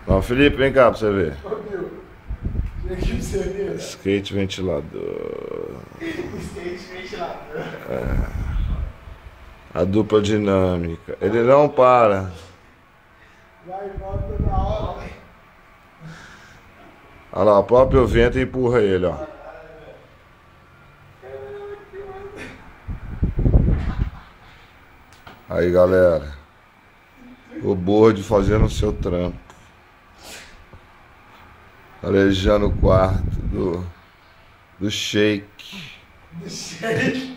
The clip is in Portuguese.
Ó, Felipe, vem cá pra você ver. Ô, meu. Vem aqui pra você ver. Skate ventilador. Skate ventilador. A dupla dinâmica. Ele não para. Vai e volta toda hora, velho. Olha lá, o próprio vento empurra ele, ó. Aí, galera. O Board fazendo o seu trampo. Arejando o quarto do Shake. Do shake.